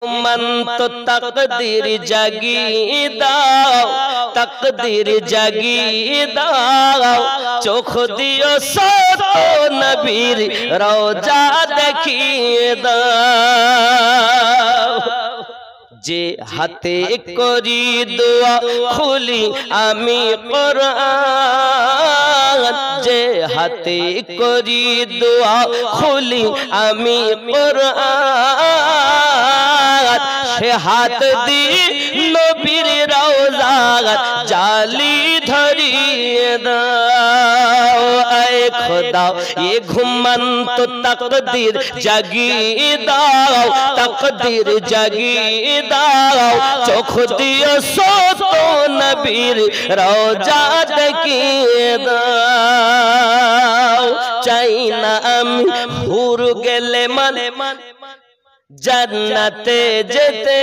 मन तो तकदीर जगी दाओ, तकदीर जगी दाओ, चोख दियो सो तो नबीर रोजा देखिए दाओ। जे हाथे करी दुआ खुली आमी कुरआन, जे हाथे करी दुआ खुली आमी कुरआन, সে হাত দি নবীর রওজা জালি ধরিয়ে দাও। আয় খোদা ये ঘুমন্ত তকদীর জাগিয়ে দাও, তকদীর জাগিয়ে দাও, চোখ দিয়ে সত নবীর রওজা দেখিয়ে দাও। চাই না আমি হুর গেলে মানে জান্নাতে যেতে,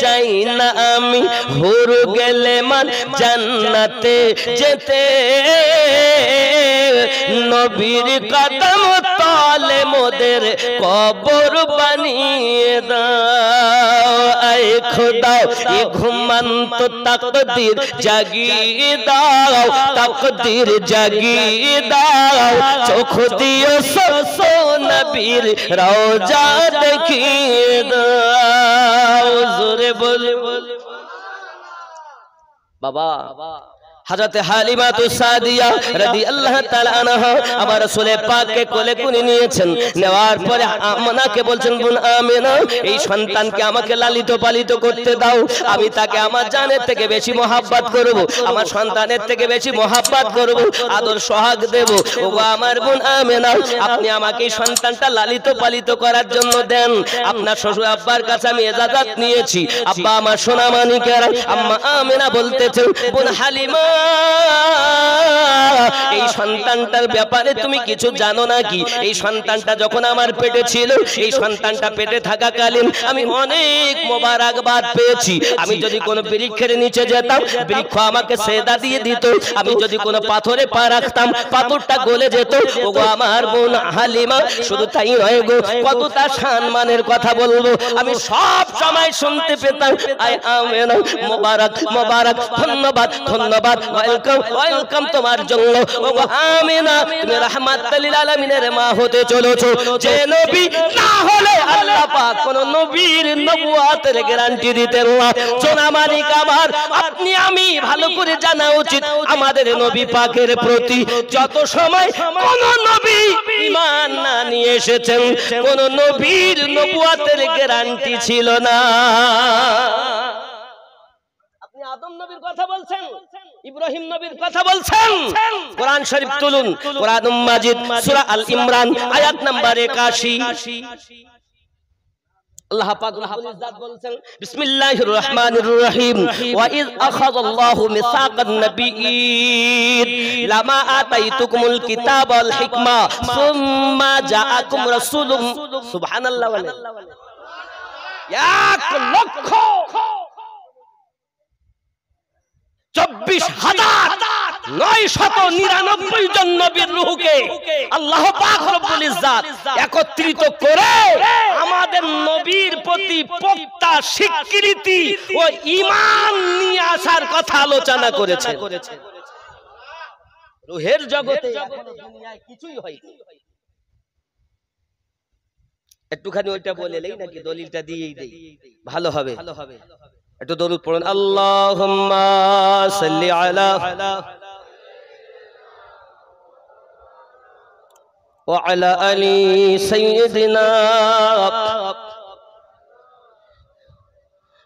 চাই না আমি হুর গেলে মান জান্নাতে যেতে, নবীর কদম তলে মোদের কবর বানিয়ে দাও। আয় খোদা এ ঘুমন্ত তকদীর জাগিয়ে দাও, তকদীর জাগিয়ে দাও, চোখ দিয়ে সো নবীর রওজা দেখিয়ে দাও। জোরে বলে বাবা। हजरत हालिमा सादिया রাদিয়াল্লাহু তাআলা আনহা আমার রাসূল পাককে কোলে কুনি নিয়েছেন, নেওয়ার পরে আমানাকে বলছেন, বোন আমিনা এই সন্তানকে আমাকে লালিত পালিত করতে দাও, আমি তাকে আমার জানের থেকে বেশি মহব্বত করব, আমার সন্তানের থেকে বেশি মহব্বত করব, আদর সোহাগ দেব। ওগো আমার বোন আমিনা, আপনি আমাকে এই সন্তানটা লালিত পালিত করার জন্য দেন। আপনার শ্বশুর আব্বার কাছে আমি ইজাজত নিয়েছি। আব্বা আমার সোনা মানিকেরা, আম্মা আমিনা বলতেছেন, বোন হালিমা এই সন্তানটার ব্যাপারে তুমি কিছু জানো নাকি? এই সন্তানটা যখন আমার পেটে ছিল, এই সন্তানটা পেটে থাকাকালীন আমি অনেক মোবারকবাদ পেয়েছি। আমি যদি কোনো বৃক্ষের নিচে যেতাম, বৃক্ষ আমাকে সেজদা দিয়ে দিত। আমি যদি কোনো পাথরে পা রাখতাম, পাথরটা গলে যেত। ওগো আমার বোন হালিমা, শুধু তাই নয় গো, কতটা সম্মানের কথা বলবো আমি সব সময় শুনতে পেতাম। আয় আমিনা মোবারক মোবারক, ধন্যবাদ ধন্যবাদ, ওয়েলকাম ওয়েলকাম তোমার জন্য। ওগো আমিনা তুমি রাহমাতুল লিল আলামিনের মা হতে চলেছো। যে নবী না হলে আল্লাহ পাক কোন নবীর নবুয়তের গ্যারান্টি দিতেন না। সোনা মানিক আমার, আপনি আমি ভালো করে জানা উচিত আমাদের নবী পাকের প্রতি যত সময় কোন নবী ঈমান না নিয়ে এসেছেন, কোন নবীর নবুয়তের গ্যারান্টি ছিল না। আপনি আদম নবীর কথা বলছেন, ইব্রাহিম নবীর কথা বলছেন। কোরআন শরীফ তুলুন, কোরআন মাজিদ সূরা আল ইমরান আয়াত নাম্বার 81। আল্লাহ পাক রব্বুল ইজ্জত বলছেন, বিসমিল্লাহির রহমানির রহিম, ওয়া ইয আখাযাল্লাহু মিসাকান নাবিয়্যিন লামা আতাইতুকুমুল কিতাবা ওয়াল হিকমা সুম্মা জাআকুম রাসূলুম। সুবহানাল্লাহ, ১,২৪,৯৯৯ জন নবীর রূহকে আল্লাহ পাক রব্বুল ইজ্জত একত্রিত করে আমাদের নবীর প্রতি পোক্তা স্বীকৃতি ও ঈমান নিয়ে আসার কথা আলোচনা করেছে। রূহের জগতে এখনো দুনিয়ায় কিছুই হয়নি। একটুখানি ওইটা বলেলেই নাকি দলিলটা দিয়েই দেই, ভালো হবে। একটু দরুদ পড়ুন, আল্লাহুম্মা সাল্লি আলা ওয়া আলা আলি সাইয়্যিদিনা।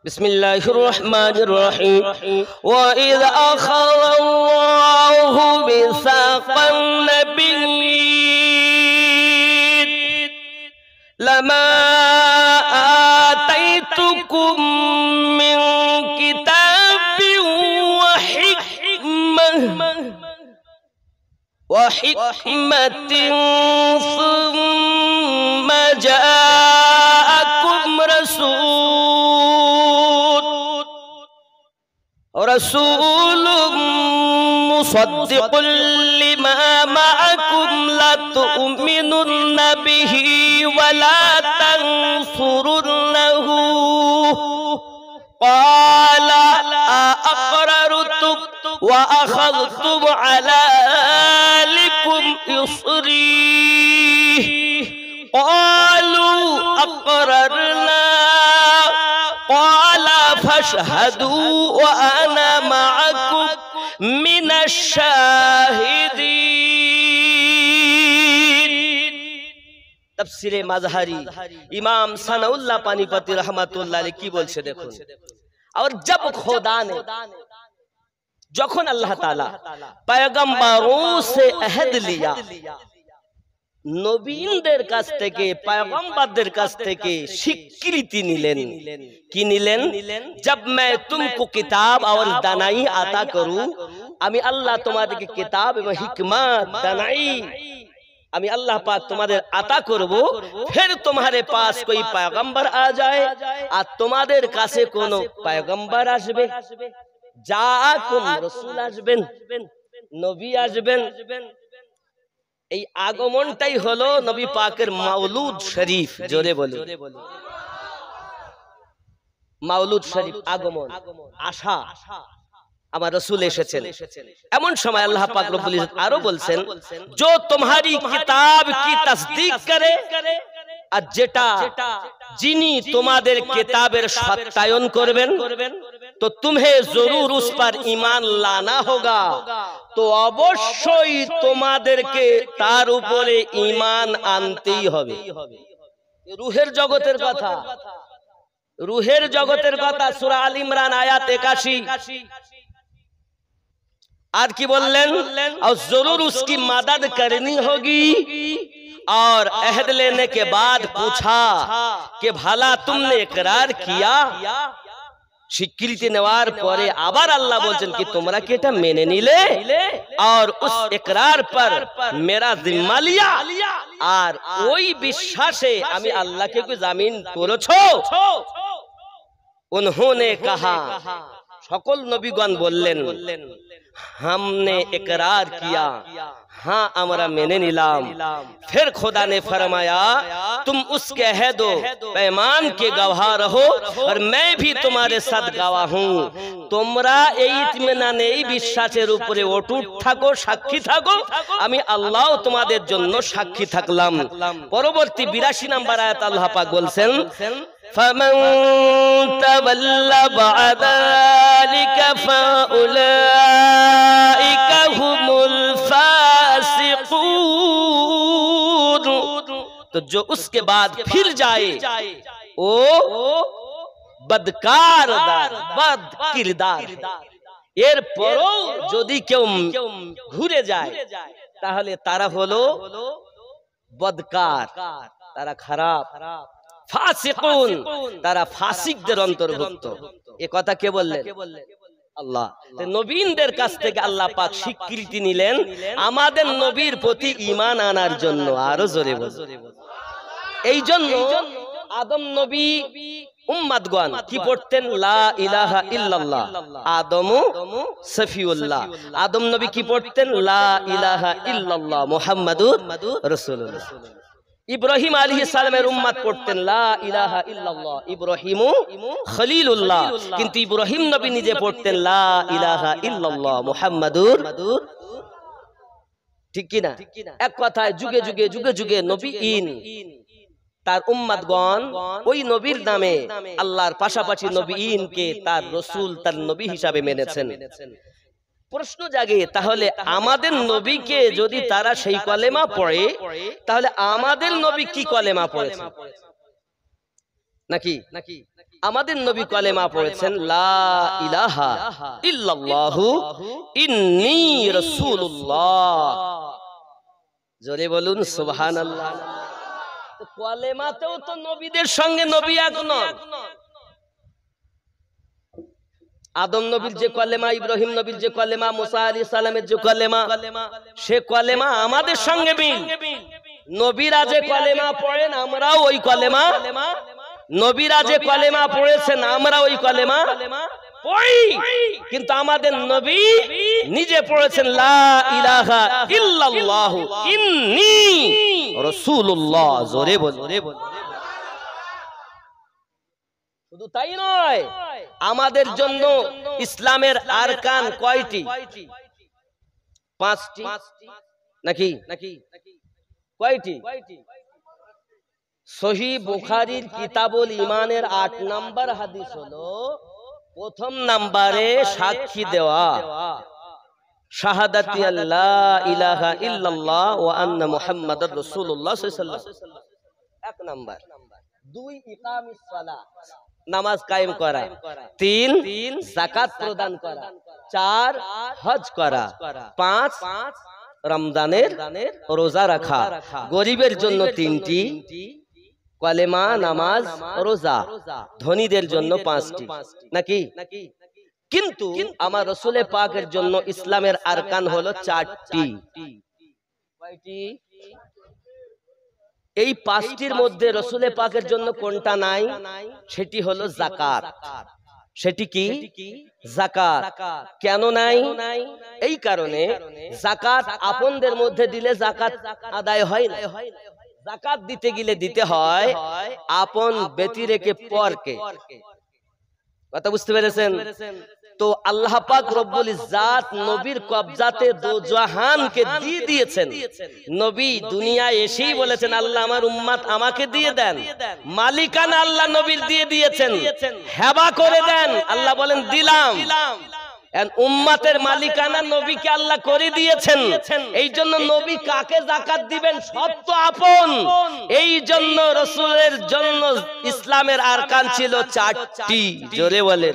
বিসমিল্লাহির রহমানির রহিম, ওয়া ইয আখাযাল্লাহু মিসাকান নাবিয়্যিন লামা আতাইতুকুম মিন কিতাবিন ওয়া হিকমাতিন সুম্মা জাআকুম রাসূলুম মুসাদ্দিকুল লিমা মাআকুম লা তু'মিনুন্না বিহি ওয়া লা তানসুরুহু ওয়া আখাযতুম আলা লিকুম ইসরি ক্বালু আকরারনা ক্বালা ফাশহাদু ওয়া আনা মাআকুম মিনাশ শাহিদিন। তাফসিরে মাজহারি ইমাম সানাউল্লাহ পানিপতি रहमतुल्लाह अलैह की बोलছে দেখুন। और जब खुदा ने যখন আল্লাহ তাআলা পয়গম্বরোं से अहद लिया, নবীনদের কাছ থেকে পয়গম্বরদের কাছ থেকে স্বীকৃতি নিলেন। কি নিলেন? जब मैं तुमको किताब और दानाई आता करूं, আমি আল্লাহ তোমাদেরকে কিতাব এবং হিকমত দানাই আমি আল্লাহ পাক তোমাদের আতা করব, फिर तुम्हारे पास कोई पैगंबर आ जाए, আর তোমাদের কাছে কোন পয়গম্বর আসবে, জাকুম রাসূল আসবেন, নবী আসবেন। এই আগমনটাই হলো নবী পাকের মাউলুদ শরীফ। জোরে বলুন মাউলুদ শরীফ, আগমন, আশা, আমার রাসূল এসেছেন। এমন সময় আল্লাহ পাক রব্বুল ইজ্জত আরো বলছেন, जो तुम्हारी किताब की तस्दीक करे, আর যেটা যিনি তোমাদের কিতাবের সত্যায়ন করবেন, तो तुम्हें जरूर उस पर ईमान लाना होगा, तो অবশ্যই তোমাদেরকে তার উপরে ঈমান আনতেই হবে। রূহের জগতের কথা, রূহের জগতের কথা, সূরা আল ইমরান আয়াত 81। आज की बोलें, और जरूर उसकी मदद करनी होगी। और अहद लेने के बाद पूछा कि भला तुमने इकरार किया, স্বীকৃতি নেওয়ার পরে আবার আল্লাহ বলছেন কি তোমরা কি এটা মেনে নিলে, और उस इकरार पर मेरा जिम्मा लिया, আর ওই বিশ্বাসে আমি আল্লাহকে কি জামিন করেছো। उन्होंने कहा, সকল নবীগণ বললেন, हमने इकरार किया, हाँ हमरा मैंने निलाम। फिर खुदा ने फरमाया, तुम उसके अहद पैमान के गवाह रहो, और मैं भी तुम्हारे साथ गवाह हूँ। তোমরা এই ইতমিনানে এই বিশ্বাসের উপরে অটুট থাকো, সাক্ষী থাকো, আমি আল্লাহ তোমাদের জন্য সাক্ষী থাকলাম। পরবর্তী 82 নম্বর আয়াত আল্লাহ পাক বলছেন, فمن تولى بعد ذلك فأولئك هم الفاسقون। तो जो उसके बाद फिर जाए ओ बदकारदार, बद किरदार। এর পরও যদি কেউ ঘুরে যায় তাহলে তারা হলো বদকার, তারা খারাপ, ফাসিকুন, তারা ফাসিকদের অন্তর্ভুক্ত। এ কথা কে বললেন? আল্লাহ। নবীনদের কাছ থেকে আল্লাহ পাক স্বীকৃতি নিলেন আমাদের নবীর প্রতি ঈমান আনার জন্য। আরো জোরে বলুন। এই জন্য আদম নবী উম্মতগণ কি পড়তেন? লা ইলাহা ইল্লাল্লাহ। আদমু সফিউল্লাহ। আদম নবী কি পড়তেন? লা ইলাহা ইল্লাল্লাহ মুহাম্মাদুর রাসূলুল্লাহ। ইব্রাহিম আলাইহিস সালামের উম্মত পড়তেন লা ইলাহা ইল্লাল্লাহ ইব্রাহিমু খলিলুল্লাহ, কিন্তু ইব্রাহিম নবী নিজে পড়তেন লা ইলাহা ইল্লাল্লাহ মুহাম্মাদুর। ঠিক কি না? এক কথায় যুগে যুগে যুগে যুগে নবীন তার উম্মতগণ ওই নবীর নামে আল্লাহর পাশাপাশি নবীনকে তার রাসূল, তার নবী হিসাবে মেনেছেন। প্রশ্ন জাগে, তাহলে আমাদের নবীকে যদি তারা সেই কলেমা পড়ে, তাহলে আমাদের নবী কি কলেমা পড়েছেন? নাকি আমাদের নবী কলেমা পড়েছেন লা ইলাহা ইল্লাল্লাহু ইন্নী রাসূলুল্লাহ। জোরে বলুন সুবহানাল্লাহ। কলেমাতেও তো নবীদের সঙ্গে নবী এক নন। আদম নবীর যে কলেমা, ইব্রাহিম নবীর যে কলেমা, মুসা আলাইহিস সালামের যে কলেমা, সে কলেমা আমাদের সঙ্গে মিল। নবীরা যে কলেমা পড়েন আমরাও ওই কলেমা, নবীরা যে কলেমা পড়েছেন আমরা ওই কলেমা পড়ি, কিন্তু আমাদের নবী নিজে পড়েছেন লা ইলাহা ইল্লাল্লাহু ইন্নী রাসূলুল্লাহ। জোরে বল। শুধু তাই নয়, আমাদের জন্য ইসলামের আরকান কয়টি? 5টি নাকি কয়টি? সহিহ বুখারীর কিতাবুল ঈমানের 8 নম্বর হাদিস হলো, প্রথম নম্বরে সাক্ষী দেওয়া, শাহাদাতি আল্লাহ ইলাহা ইল্লাল্লাহ ওয়া আন্না মুহাম্মাদুর রাসূলুল্লাহ সাল্লাল্লাহু আলাইহি ওয়াসাল্লাম, 1 নাম্বার। 2 ইকামিস সালাহ, নামাজ কায়েম করা। 3 যাকাত প্রদান করা। 4 হজ করা। 5 রমজানের রোজা রাখা। গরিবের জন্য 3টি, কালেমা, নামাজ, রোজা। ধনীদের জন্য 5টি নাকি? কিন্তু আমার রাসূলে পাকের জন্য ইসলামের আরকান হলো 4টি। কয়টি? এই 5টির মধ্যে রাসূলে পাকের জন্য কোনটা নাই? সেটি হলো যাকাত। সেটি কি? যাকাত। কেন নাই? এই কারণে, যাকাত আপনদের মধ্যে দিলে যাকাত আদায় হয় না। যাকাত দিতে গেলে দিতে হয় আপন ব্যতি রেখে পরকে। কথা বুঝতে পেরেছেন? তো আল্লাহ পাক রব্বুল ইজ্জাত নবীর কবজাতে দো জাহানকে দিয়ে দিয়েছেন। নবী দুনিয়ায় এসেই বলেছেন, আল্লাহ আমার উম্মত আমাকে দিয়ে দেন। মালিকানা আল্লাহ নবীর দিয়ে দিয়েছেন, হেবা করে দেন। আল্লাহ বলেন দিলাম। উম্মতের মালিকানা নবীকে আল্লাহ করে দিয়েছেন। এই জন্য নবী কাকে যাকাত দিবেন? সব তো আপন। এই জন্য রাসূলের জন্য ইসলামের আরকান ছিল 4টি। জোরে বলে,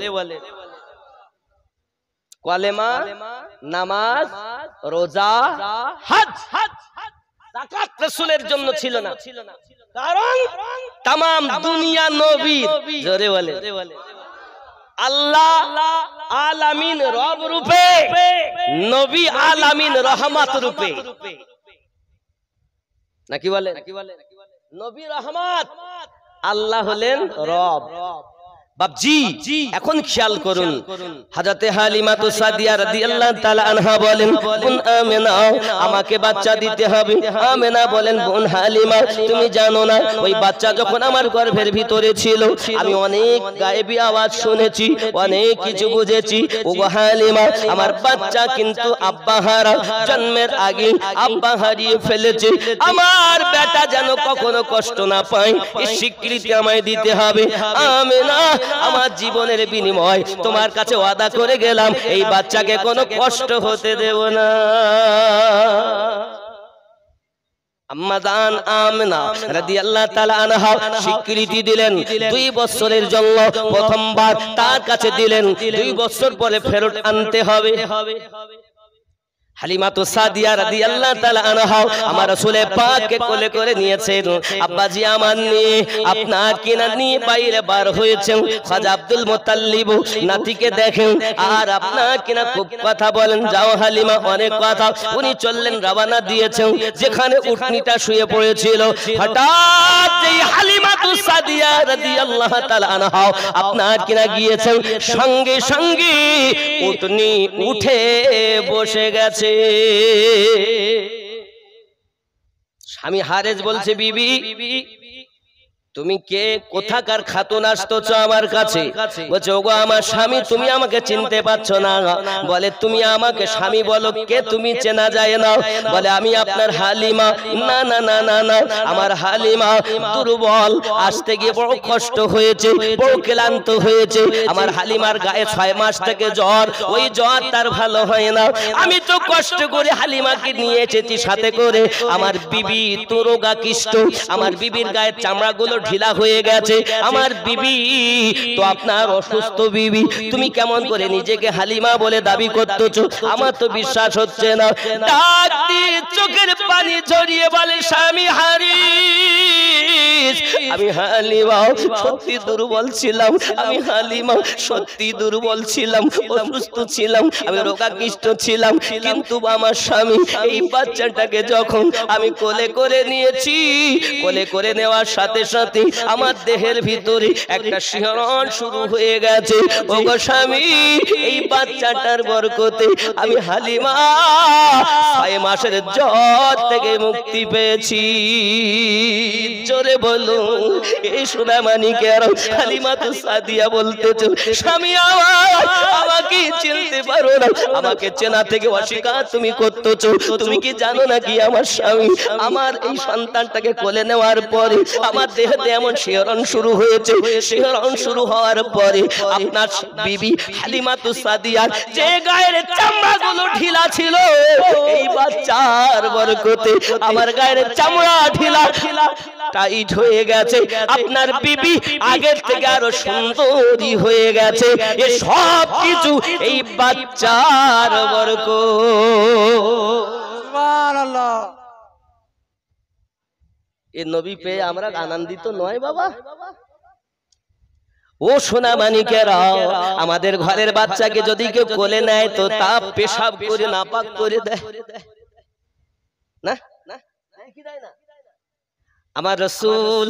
কালেমা, নামাজ, রোজা, হজ। যাকাত রাসূলের জন্য ছিল না, কারণ तमाम দুনিয়া নবীর। জোরে বলে, আল্লাহ আলামিন রব রূপে, নবী আলামিন রহমত রূপে। নাকি বলে? নবী রহমত, আল্লাহ হলেন রব। বাপজি এখন খেয়াল করুন, হযরতে হালিমা সাদিয়া রাদিয়াল্লাহু তাআলা আনহা বলেন, বোন আমেনা আমাকে বাচ্চা দিতে হবে। আমেনা বলেন, বোন হালিমা তুমি জানো না, ওই বাচ্চা যখন আমার গর্ভের ভিতরে ছিল আমি অনেক গায়েবী আওয়াজ শুনেছি, অনেক কিছু বুঝেছি। ও হালিমা, আমার বাচ্চা কিন্তু আব্বা হারা, জন্মের আগে আব্বা হারিয়ে ফেলেছে। আমার বেটা যেন কখনো কষ্ট না পায়, এই স্বীকৃতি আমায় দিতে হবে। আমেনা, আমার জীবনের বিনিময় তোমার কাছে ওয়াদা করে গেলাম, এই বাচ্চাকে কোনো কষ্ট হতে দেব না। আম্মা জান আমেনা রাদিয়াল্লাহু তাআলা আনহা স্বীকৃতি দিলেন 2 বছরের জন্য। প্রথমবার তার কাছে দিলেন, 2 বছর পরে ফেরত আনতে হবে। হালিমা সাদিয়া রাদিয়াল্লাহু তাআলা আনহা আমার রাসূলে পাককে কোলে করে নিয়েছেন। আব্বাজি আমার নিয়ে আপনার কিনা নিয়ে বাইরে বার হয়েছেন। খাজা আব্দুল মুত্তালিব নাতিকে দেখেন আর আপনার কিনা খুব কথা বলেন। যাও হালিমা, অনেক কথা। উনি চললেন, রওনা দিয়েছেন যেখানে উটনিটা শুয়ে পড়েছিল। হঠাৎ যেই হালিমা সাদিয়া রাদিয়াল্লাহু তাআলা আনহা আপনার কিনা গিয়েছেন, সঙ্গে সঙ্গে উটনি উঠে বসে গেছে। স্বামী হারেজ বলছে, বিবি তুমি কে, কোথাকার খাতুন আসতেছ আমার কাছে? বলছে, ওগো আমার স্বামী, তুমি আমাকে চিনতে পারছো না? বলে, তুমি আমাকে স্বামী বলো, কে তুমি চেনা যায় না? বলে, আমি আপনার হালিমা। না না না না না, আমার হালিমা দুর্বল, আসতে গিয়ে বড় কষ্ট হয়েছে, বড় ক্লান্ত হয়েছে। আমার হালিমার গায়ে 6 মাস থেকে জ্বর, ওই জ্বর তার ভালো হয় না। আমি তো কষ্ট করে হালিমাকে নিয়ে এসেছি সাথে করে। আমার বিবি তো রোগাকৃষ্ট, আমার বিবির গায়ের চামড়াগুলো ঢিলা হয়ে গেছে। আমার বিবি তো আপনার অসুস্থ বিবি, তুমি কেমন করে নিজেকে হালিমা বলে দাবি করতেছো? আমার তো বিশ্বাস হচ্ছে না। ডাক দিয়ে চোখের পানি ঝরিয়ে বলে, স্বামী হারিস, আমি হালিমা সত্যি দুর্বল ছিলাম, আমি হালিমা সত্যি দুর্বল ছিলাম, অসুস্থ ছিলাম, আমি রোগাকৃষ্ট ছিলাম। কিন্তু আমার স্বামী এই বাচ্চাটাকে যখন আমি কোলে করে নিয়েছি, কোলে করে নেওয়ার সাথে সাথে সাথে আমার দেহের ভিতরে একটা শিহরণ শুরু হয়ে গেছে। ওগো স্বামী, এই বাচ্চাটার বরকতে আমি হালিমা 6 মাসের জ্বর থেকে মুক্তি পেয়েছি। জোরে বলো, এই সোনামানিকের হালিমাতু সাদিয়া বলতেছো, স্বামী আমাকে চিনতে পারো না, আমাকে চেনা থেকে অস্বীকার তুমি করতেছো। তুমি কি জানো নাকি আমার স্বামী আমার এই সন্তানটাকে কোলে নেওয়ার পরে আমার দেহেতে এমন শিহরণ শুরু হয়েছে, শিহরণ শুরু হওয়ার পরে আপনার বিবি হালিমাতু সাদিয়ার যে গায়ের চামড়াগুলো ঢিলা ছিল, এই বাচ্চার বরকতে আমার গায়ের চামড়া ঢিলা টাইট হয়ে গেছে। আপনার বিবি আগের থেকে আরো সুন্দরী হয়ে গেছে। এ সব কিছু এই বাচ্চার বরকত। সুবহানাল্লাহ। এই নবী পেয়ে আমরা আনন্দিত নয় বাবা? ও সোনা মানিকেরা, আমাদের ঘরের বাচ্চাকে যদি কেউ কোলে নেয় তো তা পেশাব করে নাপাক করে দেয় না? আমার রাসূল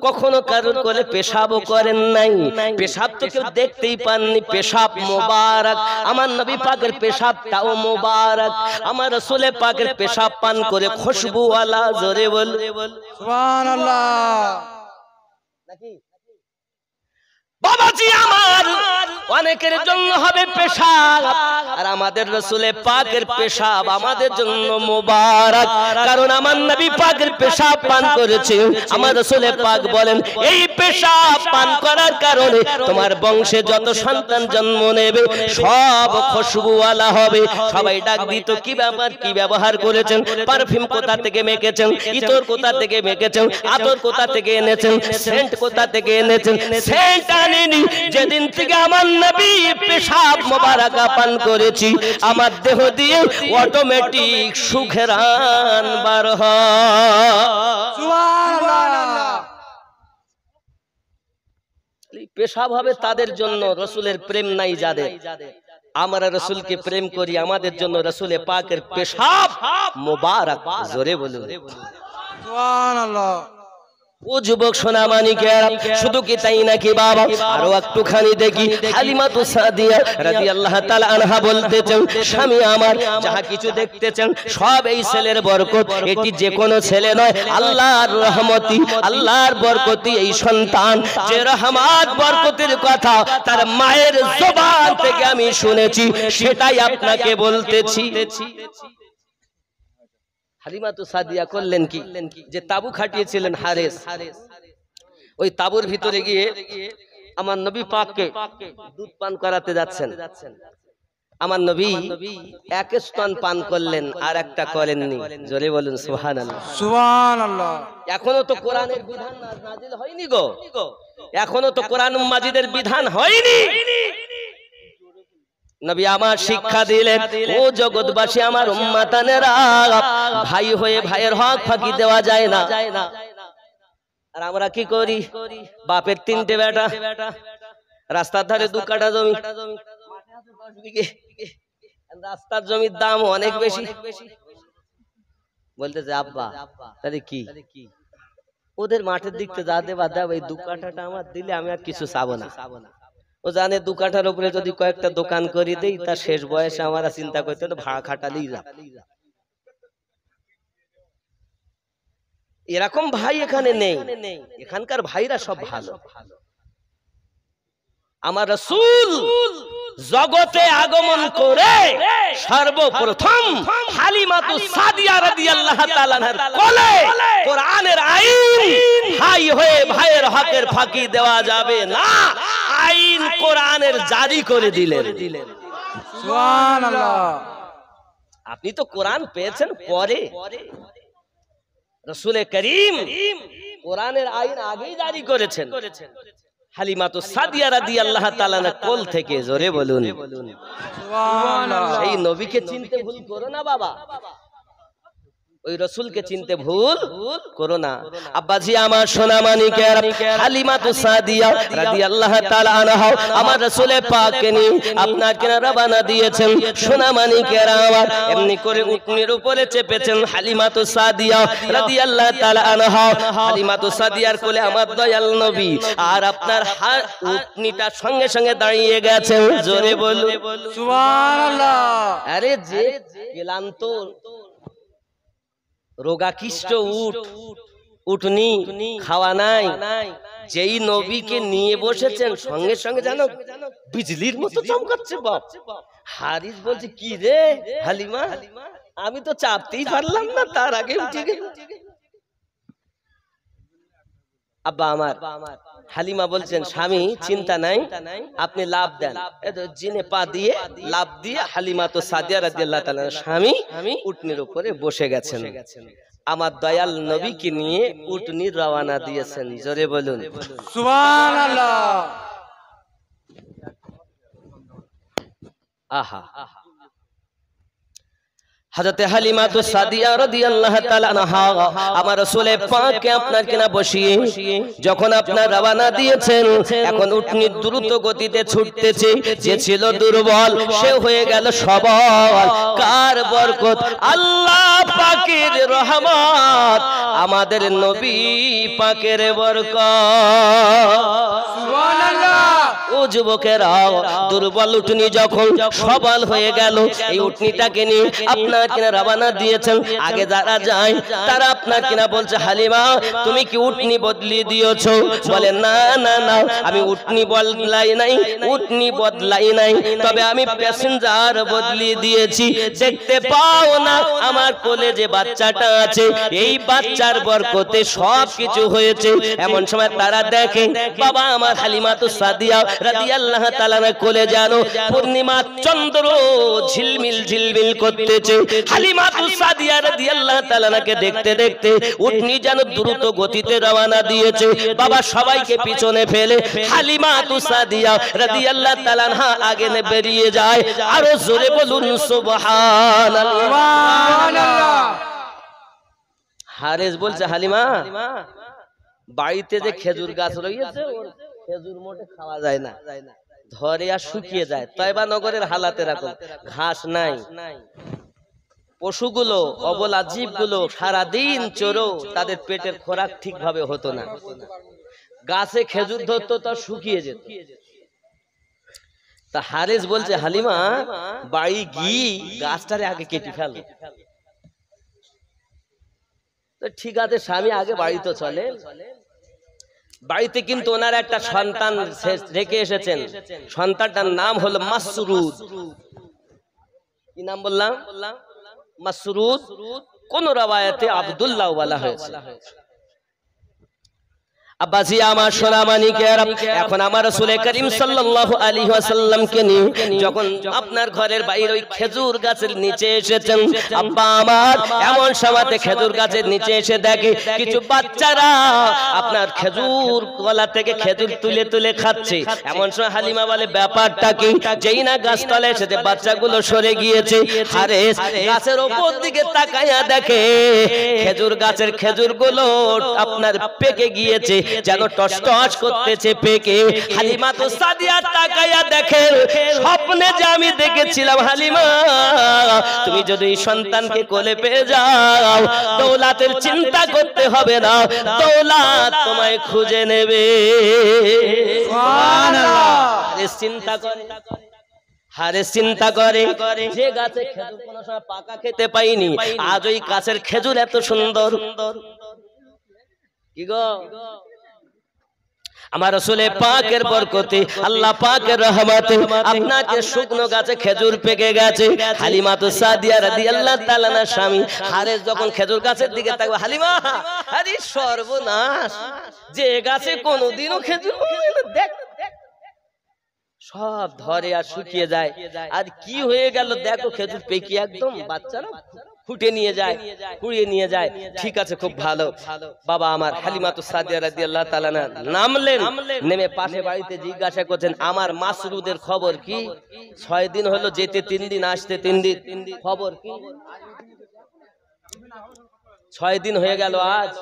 কখনো কারোর কোলে পেশাবও করেন নাই। পেশাব তো কেউ দেখতেই পাননি, পেশাব মোবারক। আমার নবী পাকের পেশাবটাও মোবারক। আমার রাসূল পাকের পেশাব পান করে খুশবুওয়ালা। জোরে বল সুবহানাল্লাহ। নাকি বাবাজি আমার অনেকের জন্য হবে পেশাব, আর আমাদের রাসূল পাকের পেশাব আমাদের জন্য মোবারক। কারণ আমার নবী পাকের পেশাব পান করেছে। আমার রাসূল পাক বলেন, এই পেশাব পান করার কারণে তোমার বংশে যত সন্তান জন্ম নেবে সব খুশবুওয়ালা হবে। সবাই ডাক দিত, কি ব্যাপার, কি ব্যবহার করেছেন, পারফিউম কোথা থেকে মেখেছেন, ইতর কোথা থেকে মেখেছেন, আতর কোথা থেকে এনেছেন, সেন্ট কোথা থেকে এনেছেন? সেন্ট আনেনি। যেদিন থেকে আমার নবী পেশাব মোবারক পান করেছি, আমার দেহ দিয়ে অটোমেটিক সুঘ্রাণ বার হয়। সুবহানাল্লাহ। পেশাব হবে তাদের জন্য, রাসূলের প্রেম নাই যাদের। আমরা রাসূলকে প্রেম করি, আমাদের জন্য রাসূলে পাকের পেশাব মোবারক। জোরে বলুন সুবহানাল্লাহ। ও যুবক সোনা মানিকেরা, শুধু কি তাই নাকি বাবা? আরো একটুখানি দেখি। হালিমাতু সাদিয়া রাদিয়াল্লাহু তাআলা আনহা বলতেছেন, স্বামী আমার যাহা কিছু দেখতেছেন সব এই ছেলের বরকত। এটি যে কোনো ছেলে নয়, আল্লাহর রহমতি, আল্লাহর বরকতি এই সন্তান। যে রহমত বরকতের কথা তার মায়ের জবান থেকে আমি শুনেছি, সেটাই আপনাকে বলতেছি। হালিমাতু সাদিয়া করলেন কি, যে তাবু খাটিয়েছিলেন হারেস, ওই তাবুর ভিতরে গিয়ে আমার নবী পাককে দুধ পান করাতে যাচ্ছেন। আমার নবী এক স্তন পান করলেন, আর একটা করেননি। জোরে বলুন সুবহানাল্লাহ সুবহানাল্লাহ। এখনো তো কোরআনের বিধান নাজিল হয়নি গো, এখনো তো কোরআন মাজিদের বিধান হয়নি। নবী আমার শিক্ষা দিলেন, ও জগৎবাসী আমার উম্মতানেরা, ভাই হয়ে ভাইয়ের হক ফাঁকি দেওয়া যায় না। আর আমরা কি করি? বাপের 3টে বেটা, রাস্তার ধারে 2 কাঠা জমি, রাস্তার জমির দাম অনেক বেশি। বলতেছে আব্বা তাহলে কি, ওদের মাঠের দিকতে যা দেবা দেব, এই 2 কাঠাটা আমার দিলে আমি আর কিছু চাবো না। ও জানে 2 কাঠার উপরে যদি কয়েকটা দোকান করে দেই, তার শেষ বয়সে আমার চিন্তা করতে হবে ভাড়া খাটালেই যা। এরকম ভাই এখানে নেই, এখানকার ভাইরা সব ভালো। আমার রাসূল জগতে আগমন করে সর্বপ্রথম হালিমাতু সাদিয়া রাদিয়াল্লাহু তাআলার কোলে কোরআনের আইন, ভাই হয়ে ভাইয়ের হকের ফাঁকি দেওয়া যাবে না, আইন কোরআনের জারি করে দিলেন। সুবহানাল্লাহ। আপনি তো কোরআন পেয়েছেন পরে, রাসূল করিম কোরআনের আইন আগেই জারি করেছেন হালিমাতু সাদিয়া রাদিয়াল্লাহু তাআলার কোল থেকে। জোরে বলুন সুবহানাল্লাহ। সেই নবীকে চিনতে ভুল করো না বাবা। ওই রসুলকে চিনতে ভুল করো না। আব্বাজি আমার সোনা মানিকের হালিমাতু সাদিয়া রাদিয়াল্লাহু তাআলা আনহা আমার রাসূলে পাককে নিয়ে আপনার কেনা রওনা দিয়েছেন। সোনা মানিকের আমার এমনি করে উটনির উপরে চেপেছেন হালিমাতু সাদিয়া রাদিয়াল্লাহু তাআলা আনহা। হালিমাতু সাদিয়ার কোলে আমার দয়াল নবী, আর আপনার উটনিটা সঙ্গে সঙ্গে দাঁড়িয়ে গেছেন। জোরে বলুন সুবহানাল্লাহ। আরে যে ক্লান্ত রোগাকিষ্ট উটনি খাওয়া নাই, যেই নবীকে নিয়ে বসেছেন সঙ্গে সঙ্গে জানো বিজলির মতো চমকাচ্ছে। বাপ হারিস বলছে কি রে হালিমা, আমি তো চাপতেই পারলাম না, তার আগে উঠে গেল। আব্বা আমার হালিমা বলছেন স্বামী চিন্তা নাই, আপনি লাভ দেন। জিনে পা দিয়ে লাভ দিয়ে হালিমাতু সাদিয়া রাদিয়াল্লাহু তাআলা স্বামী উটনির উপরে বসে গেছেন। আমার দয়াল নবীকে নিয়ে উটনি রওনা দিয়েছেন। জোরে বলুন সুবহানাল্লাহ। আহা হযরতে হালিমাতু সাদিয়া রাদিয়াল্লাহু তাআলা আনহা আমার রাসূলে পাককে আপনার কিনা বসিয়ে যখন আপনার রওনা দিয়েছেন, এখন উটনি দ্রুত গতিতে ছুটতেছে। যে ছিল দুর্বল সে হয়ে গেল সবল। কার বরকত? আল্লাহ পাকের রহমত, আমাদের নবী পাকের বরকত। সুবহানাল্লাহ। ও যুবকেরা, দুর্বল উটনি যখন সবল হয়ে গেল, এই উটনিটাকে নিয়ে আপনার কিনা রওনা দিয়েছেন। আগে যারা যায় তারা আপনার কিনা বলছে হালিমা তুমি কি উটনি বদলিয়ে দিয়েছো? বলে না না না, আমি উটনি বদলাই নাই, উটনি বদলাই নাই, তবে আমি প্যাসেঞ্জার বদলিয়ে দিয়েছি। দেখতে পাও না আমার কোলে যে বাচ্চাটা আছে, এই বাচ্চার বরকতে সব কিছু হয়েছে। এমন সময় তারা দেখে বাবা আমার হালিমাতু সাদিয়া রাদিয়াল্লাহু তাআলা কোলে যেন পূর্ণিমা চন্দ্র ঝিলমিল ঝিলমিল করতেছে। হালিমাতু সাদিয়া রাদিয়াল্লাহু তাআলাকে দেখতে দেখতে উটনি যেন দ্রুত গতিতে রওনা দিয়েছে। বাবা সবাইকে পিছনে ফেলে হালিমাতু সাদিয়া রাদিয়াল্লাহু তাআলা আগে বেরিয়ে যায়। আরো জোরে বলুন সুবহানাল্লাহ। হারেস বলছে হালিমা বাড়িতে যে খেজুর গাছ রয়েছে ওর খেজুর মোটে খাওয়া যায় না, ধরে আর শুকিয়ে যায়। তয়বা নগরের হালাতে রাখো, ঘাস নাই, পশুগুলো অবলা জীবগুলো সারাদিন চোরো, তাদের পেটের খোরাক ঠিকভাবে হতো না। গাছে খেজুর ধরতো তো শুকিয়ে যেত। তা হারেস বলছে হালিমা বাড়ি গিয়ে গাছটারে আগে কেটে ফেল। ঠিক আছে স্বামী, আগে বাড়ি তো চলে। বাড়িতে কিন্তু ওনার একটা সন্তান রেখে এসেছেন। সন্তানটার নাম হলো মাসরুদ। কি নাম বললাম? মাসরুদ। কোন রাওয়ায়াতে আব্দুল্লাহ বলা হয়েছে। আব্বাজি আমার সোনা মানিকেরা, এখন আমার রাসূল করিম সাল্লাল্লাহু আলাইহি ওয়াসাল্লামকে নিয়ে যখন আপনার ঘরের বাইরে ওই খেজুর গাছের নিচে এসেছেন, আব্বা আমার এমন সময়তে খেজুর গাছের নিচে এসে দেখে কিছু বাচ্চারা আপনার খেজুর গলা থেকে খেজুর তুলে তুলে খাচ্ছে। এমন সময় হালিমা বলে ব্যাপারটা কি? যেই না গাছতলা এসেছে বাচ্চাগুলো সরে গিয়েছে। হারেস গাছের উপর দিকে তাকায়া দেখে খেজুর গাছের খেজুরগুলো আপনার পেকে গিয়েছে, যেন টস টস করতেছে পেকে। হালিমাতু সাদিয়া তাকায়া দেখে স্বপ্নে যে আমি দেখেছিলাম হালিমা তুমি যদি এই সন্তানকে কোলে পেয়ে যাও দৌলাতের চিন্তা করতে হবে না, দৌলত তোমায় খুঁজে নেবে। সুবহানাল্লাহ। চিন্তা করে হারে চিন্তা করে যে গাছে খেজুর কোনো সময় পাকা খেতে পাইনি, আজ ওই গাছের খেজুর এত সুন্দর। কি গো আমার রাসূলে পাকের বরকতে আল্লাহ পাকের রহমতে আপনাকে শুকনো গাছে খেজুর পেকে গেছে। হালিমাতু সাদিয়া রাদিয়াল্লাহু তাআলা না স্বামী হারেস যখন খেজুর গাছের দিকে তাকাবে, হালিমা আরে সর্বনাশ, যে গাছে কোনোদিনও খেজুর দেখ সব ধরে আর শুকিয়ে যায়। আর কি হয়ে গেল দেখো খেজুর পেকে একদম বাচ্চারা ফুটে নিয়ে যায়, কুড়িয়ে নিয়ে যায়। ঠিক আছে খুব ভালো। বাবা আমার হালিমাতু সাদিয়া রাদিয়াল্লাহু তাআলা নামলেন, নেমে পাশে বাড়িতে জিজ্ঞাসা করছেন আমার মাসরুদের খবর কি? 6 দিন হলো যেতে 3 দিন, আসতে 3 দিন, খবর কি? 6 দিন হয়ে গেল আজ।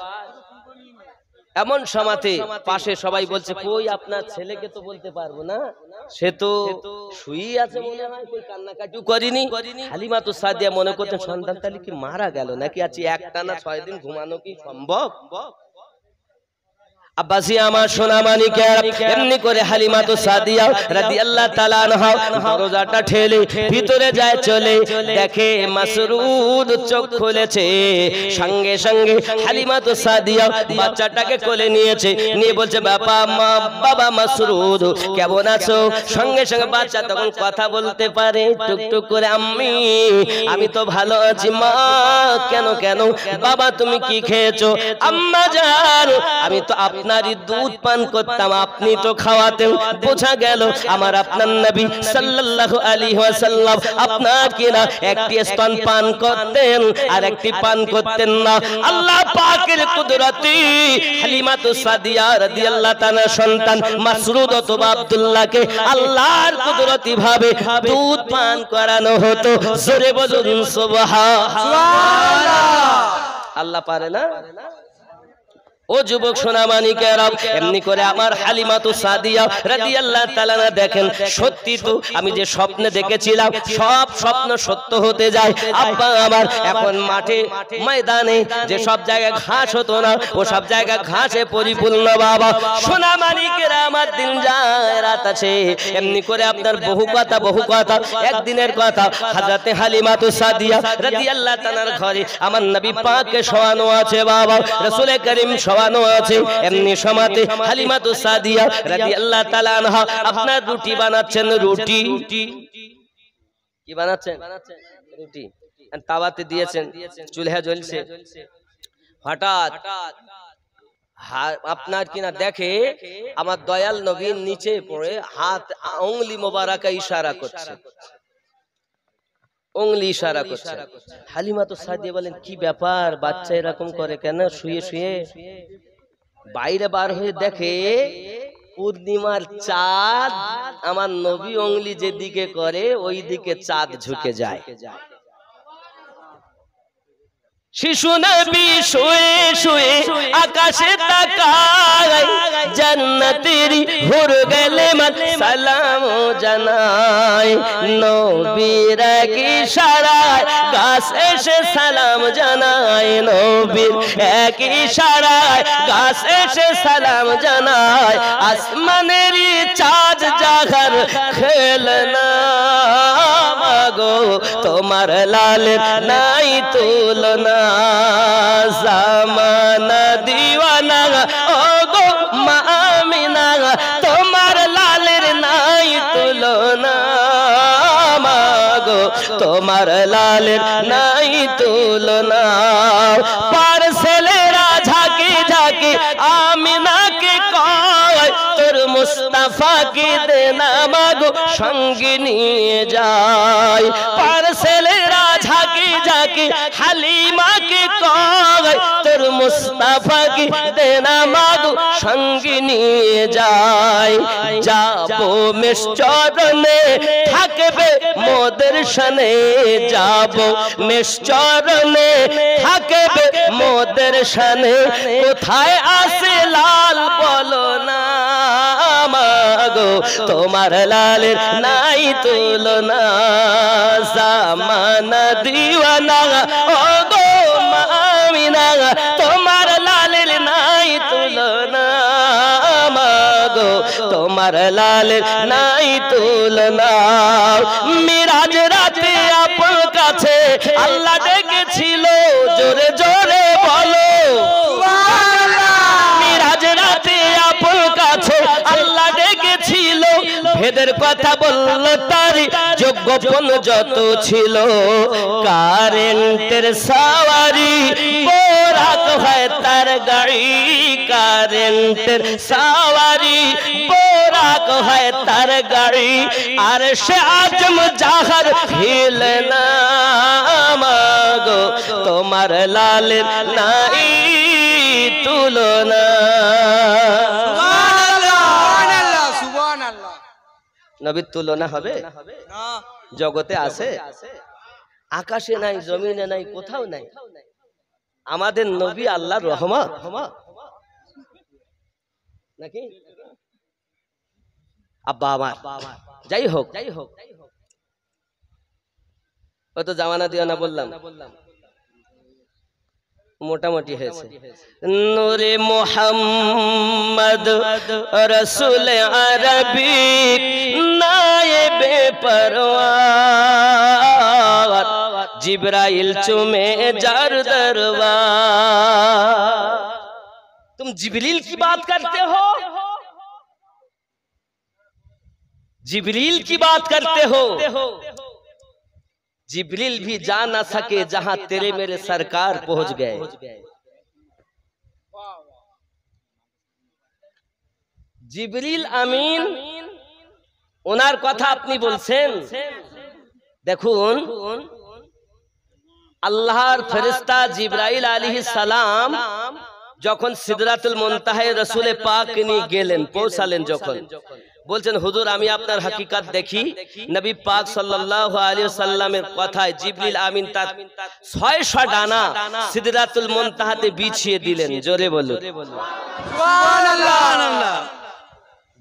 এমন সমাতে পাশে সবাই বলছে কই আপনার ছেলেকে তো বলতে পারবো না, সে তো শুই আছে মনে হয়, কই কান্নাকাটিও করিনি। হালিমাতুস সাদিয়া মনে করতে সন্তান তাহলে কি মারা গেল নাকি, আছে একটানা 6 দিন ঘুমানো কি সম্ভব? আব্বাসি আমার সোনা মানিকের, এমনি করে হালিমাতুস সাদিয়া রাদিয়াল্লাহু তাআলা আনহা দরজাটা ঠেলে ভিতরে যায়, চলে দেখে মাসরুদ চোখ খুলেছে। সঙ্গে সঙ্গে হালিমাতুস সাদিয়া বাচ্চাটাকে কোলে নিয়েছে, নিয়ে বলছে বাবা মাসরুদ কেমন আছো? সঙ্গে সঙ্গে বাচ্চা তখন কথা বলতে পারে টুকটুক করে, আমি তো ভালো আছি মা। কেন কেন বাবা তুমি কি খেয়েছো? আম্মা জান আমি তো আপনারই দুধ পান করতাম, আপনি তো খাওয়াতেন। বোঝা গেল আমার আপনার নবী সাল্লাল্লাহু আলাইহি ওয়াসাল্লাম আপনার কিনা একটি স্তন পান করতেন আর একটি পান করতেন না। আল্লাহ পাকের কুদরতে হালিমাতুস সাদিয়া রাদিয়াল্লাহু তাআলা সন্তান মাসরুদ অথবা আব্দুল্লাহকে আল্লাহর কুদরতি ভাবে দুধ পান করানো হতো। জোরে বলুন সুবহানাল্লাহ। আল্লাহ পারে না? ও যুবক সোনা মানিকেরা, এমনি করে আমার হালিমাতুস সাদিয়া রাদিয়াল্লাহু তাআলা দেখেন সত্যি তো আমি যে স্বপ্নে দেখেছিলাম সব স্বপ্ন সত্য হতে যায়। আব্বা আমার এখন মাঠে ময়দানে যে সব জায়গায় ঘাস হতো না ও সব জায়গায় ঘাসে পরিপূর্ণ। বাবা সোনা মানিকেরা আমার দিন যায় রাত আছে, এমনি করে আপনার বহু কথা একদিনের কথা, হযরতে হালিমাতুস সাদিয়া রাদিয়াল্লাহু তাআলার ঘরে আমার নবী পাককে শোয়ানো আছে, বাবা রাসূল করিম শোয়ানো আছে। এমনি সমাতে হালিমাতুস সাদিয়া রাদিয়াল্লাহু তাআলা আনহা আপনার রুটি বানাচ্ছেন। রুটি কি বানাচ্ছেন? রুটি তাওয়াতে দিয়েছেন, চুলহা জ্বলছে। হঠাৎ আপনার কিনা দেখে আমার দয়াল নবীর নিচে পড়ে হাত আঙ্গুলি মোবারকা ইশারা করছে, উংলি ইশারা করছে। হালিমাতুস সাদিয়া বলেন কি ব্যাপার, বাচ্চা এরকম করে কেন? শুয়ে শুয়ে বাইরে বার হয়ে দেখে পূর্ণিমার চাঁদ আমার নবী উংলি যেদিকে করে ওই দিকে চাঁদ ঝুঁকে যায়। শিশু নবী শুয়ে শুয়ে আকাশে তাকায়, জান্নাতের হুর গেলে সালাম জানায়। নবীর এক ইশারায় গাছ এসে সালাম জানায়, নবীর এক ইশারায় গাছ এসে সালাম জানায়। আসমানের চাঁদ জাগার খেলনা গো, তোমার লালের নাই তুলনা। জামানা দিওয়ানা ও গো মা আমিনা, তোমার লালের নাই তুলনা। মাগো তোমার লালের নাই তুলনা। পার্সেলেরা ঝাঁকে ঝাঁকে আমিনাকে কয়, তোর মুস্তাফাকে দে না মাগো সঙ্গে নিয়ে যায়। পার্সেলেরা ঝাঁকে ঝাঁকে হালিমাকে কয়, তোর মুস্তাফাকে দে না মাগো সঙ্গে নিয়ে যায়। যাবো মেষ চরণে থাকবে মোদের শানে, যাবো মেষ চরণে থাকবে মোদের শানে। কোথায় আছে লাল বলো না মাগো, তোমার লালের নাই তুলনা। জামানা দিওয়ানা ও গো মা আমিনা, তোমার লালের নাই তুলনা। মাগো তোমার লালের নাই তুলনা। মিরাজ রাতে আপনার কাছে আল্লাহ ডেকেছিল, জোরে জোরে বলো মিরাজ রাতে আপনার কাছে আল্লাহ ডেকেছিল। ভেদের কথা বলল তারি যোগ্যপন যত ছিল, কারেন্টের সাওয়ারি বোরাক হয় তার গাড়ি। কারেন্টের সাওয়ারি বোরাক হয় তার গাড়ি, আর সে আজম জাহার হিলে না। মাগো তোমার লালের নাই তুলনা। নবীর তুলনা হবে? জগতে আছে? আকাশে নাই, জমিনে নাই, কোথাও নাই। আমাদের নবী আল্লাহর রহমত নাকি? আব্বা আমার যাই হোক ও তো জামানা দিও না বললাম, মোটামুটি হয়েছে। নূরে মুহাম্মদ রসুল আরবি নায়েবে পরওয়ার জিবরাইল चुमे जार दरबार। तुम जिब्रील की बात करते हो, जिब्रील की बात करते हो। जिब्रील भी जा ना सके जहां तेरे मेरे सरकार पहुंच गए। जिब्रील आमीन ওনার কথা আপনি বলছেন। দেখুন আল্লাহর ফেরেশতা জিবরাইল আলাইহিস সালাম যখন সিদরাতুল মুনতাহায় রাসূলে পাক নিয়ে গেলেন, পৌঁছালেন, যখন বলছেন হুজুর আমি আপনার হাকিকত দেখি, নবী পাক সাল্লাল্লাহু আলাইহি ওয়াসাল্লামের কথায় জিবরিল আমিন তার 600 ডানা সিদরাতুল মুনতাহাতে বিছিয়ে দিলেন। জোরে বলুন সুবহানাল্লাহ।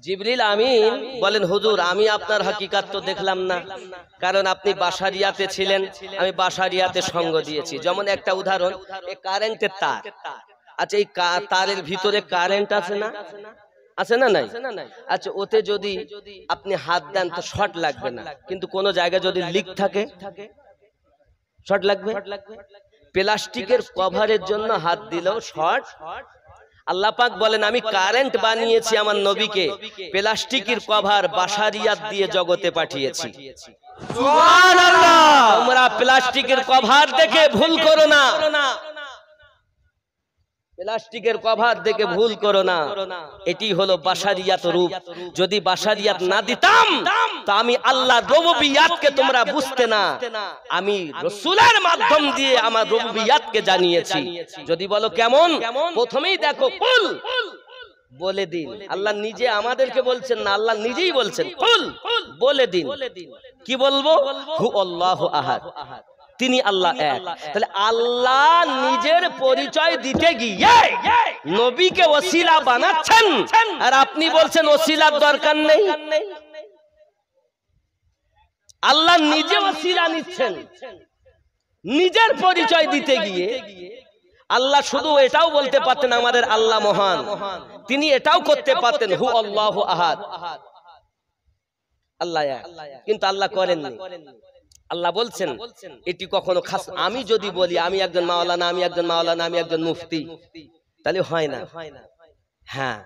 জিবরিল আমিন বলেন হুজুর আমি আপনার হাকিকত তো দেখলাম না, কারণ আপনি বাশারিয়াতে ছিলেন, আমি বাশারিয়াতে সঙ্গ দিয়েছি। যেমন একটা উদাহরণ, এই কারেন্টের তার, আচ্ছা এই তারের ভিতরে কারেন্ট আছে না, আছে না নাই? আচ্ছা ওতে যদি আপনি হাত দেন তো শর্ট লাগবে না, কিন্তু কোন জায়গায় যদি লিক থাকে শর্ট লাগবে। প্লাস্টিকের কভারের জন্য হাত দিলেও শর্ট। আল্লাহ পাক বলেন আমি কারেন্ট বানিয়েছি আমার নবীকে, প্লাস্টিকের কভার বাশারিয়াত দিয়ে জগতে পাঠিয়েছি। সুবহানাল্লাহ। তোমরা প্লাস্টিকের কভার দেখে ভুল করো না, প্লাস্টিকের কভার দেখে ভুল করো না, এটি হলো বাশারিয়াত রূপ। যদি বাশারিয়াত না দিতাম তা আমি আল্লাহ রুবুবিয়াতকে তোমরা বুঝতে না, আমি রাসূলের মাধ্যম দিয়ে আমার রুবুবিয়াতকে জানিয়েছি। যদি বলো কেমন, প্রথমেই দেখো কুল বলে দিন। আল্লাহ নিজে আমাদেরকে বলছেন না, আল্লাহ নিজেই বলছেন কুল বলে দিন। কি বলবো? হু আল্লাহু আহাদ, তিনি আল্লাহ এক। তাহলে আল্লাহ নিজের পরিচয় দিতে গিয়ে নবীকে ওসিলা বানাচ্ছেন, আর আপনি বলছেন ওসিলার দরকার নেই। আল্লাহ নিজে ওসিলা নিচ্ছেন নিজের পরিচয় দিতে গিয়ে। আল্লাহ শুধু এটাও বলতে পারতেন আমাদের আল্লাহ মহান, তিনি এটাও করতে পারতেন হু আল্লাহু আহাদ, আল্লাহ এক, কিন্তু আল্লাহ করেননি। আল্লাহ বলছেন এটি কখনো খাস। আমি যদি বলি আমি একজন মাওলানা, আমি একজন মাওলানা, আমি একজন মুফতি, তাহলে হয় না। হ্যাঁ,